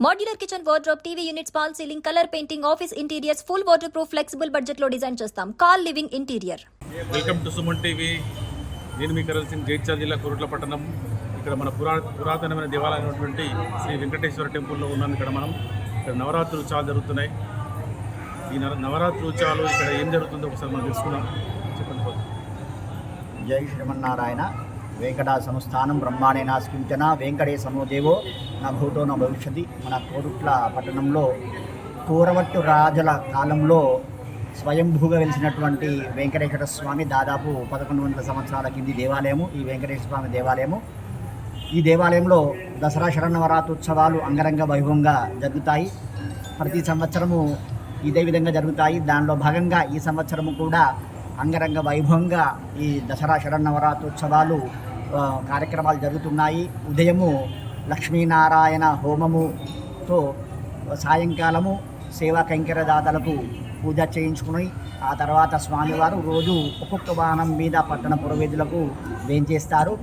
Modular kitchen wardrobe, TV units, fall ceiling, colour painting, office interiors, full water proof, flexible budget లో design చేస్తాం. Call living interior. Welcome to Suman TV. నేను మీ Karl Singh, జైత్యాల జిల్లా కోరుట్ల పట్టణం. ఇక్కడ మన పురాతనమైన దేవాలయం అయినటువంటి శ్రీ వెంకటేశ్వర టెంపుల్లో ఉన్నాం. ఇక్కడ నవరాత్రి ఉత్సవాలు జరుగుతున్నాయి. ఈ నవరాత్రి ఉత్సవాలు ఇక్కడ ఏం జరుగుతుందో ఒకసారి మనం తెలుసుకుందాం. చెప్పండి. జై శ్రీమన్నారాయణ. వెంకటాసంస్థానం బ్రహ్మాండే నాస్కించన వెంకటేశమో దేవో నా భూతో నా భవిష్యతి. మన కోరుట్ల పట్టణంలో పూర్వట్టు రాజుల కాలంలో స్వయంభూగా వెలిసినటువంటి వెంకటేశ్వర స్వామి దాదాపు 1100 సంవత్సరాల కింది దేవాలయము ఈ వెంకటేశ్వర స్వామి దేవాలయము. ఈ దేవాలయంలో దసరా శరన్నవరాత్రోత్సవాలు అంగరంగ వైభవంగా జరుగుతాయి. ప్రతి సంవత్సరము ఇదే విధంగా జరుగుతాయి. దానిలో భాగంగా ఈ సంవత్సరము కూడా అంగరంగ వైభవంగా ఈ దసరా శరన్నవరాత్రోత్సవాలు కార్యక్రమాలు జరుగుతున్నాయి. ఉదయము లక్ష్మీనారాయణ హోమముతో సాయంకాలము సేవా కైంకర్యదాతలకు పూజ చేయించుకుని ఆ తర్వాత స్వామివారు రోజు ఒక్కొక్క వాహనం మీద పట్టణ పురవేదులకు వేంచేస్తారు.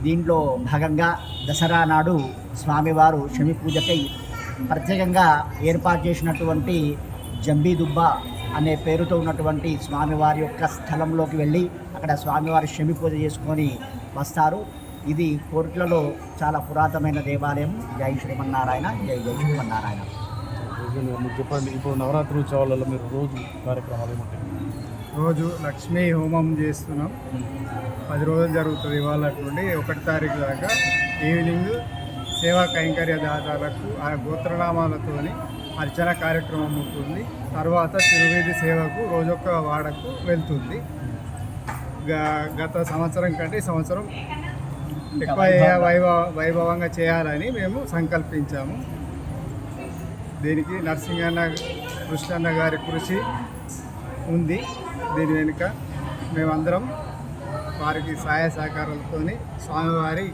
దీంట్లో భాగంగా దసరా నాడు స్వామివారు శమి పూజకై ప్రత్యేకంగా ఏర్పాటు చేసినటువంటి జంబీదుబ్బ అనే పేరుతో ఉన్నటువంటి స్వామివారి యొక్క స్థలంలోకి వెళ్ళి అక్కడ స్వామివారి శమి పూజ చేసుకొని వస్తారు. ఇది కోరుట్లలో చాలా పురాతనమైన దేవాలయం. జై శ్రీమన్నారాయణ. జై జై శ్రీమన్నారాయణ. చెప్పండి, ఇప్పుడు నవరాత్రి ఉత్సవాలలో మీరు రోజు కార్యక్రమాలు ఏమంటాయి? రోజు లక్ష్మీ హోమం చేస్తున్నాం. 10 రోజులు జరుగుతుంది. ఇవాళ నుండి 1 తారీఖు దాకా ఈవినింగ్ సేవా కైంకర్య దాతలకు ఆ గోత్రనామాలతోని అర్చన కార్యక్రమం ఉంటుంది. తర్వాత తిరువేది సేవకు రోజొక్క వాడకు వెళ్తుంది. గత సంవత్సరం కంటే సంవత్సరం ఎక్కువ వైభవంగా చేయాలని మేము సంకల్పించాము. దీనికి నరసింహన్న కృష్ణన్న గారి కృషి ఉంది. దీని వెనుక మేమందరం వారికి సహాయ సహకారాలతో స్వామివారి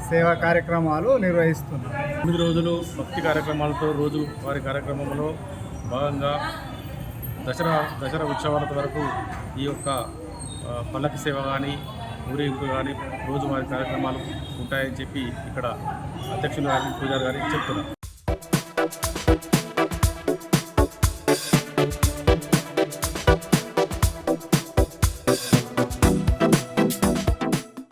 సేవా కార్యక్రమాలు నిర్వహిస్తున్నాం. 9 రోజులు భక్తి కార్యక్రమాలతో రోజు వారి కార్యక్రమంలో భాగంగా దసరా ఉత్సవాల వరకు ఈ యొక్క పల్లకి సేవ కానీ ఊరేగింపు కానీ రోజువారీ కార్యక్రమాలు ఉంటాయని చెప్పి ఇక్కడ అధ్యక్షులు పూజారి గారికి చెప్తున్నారు.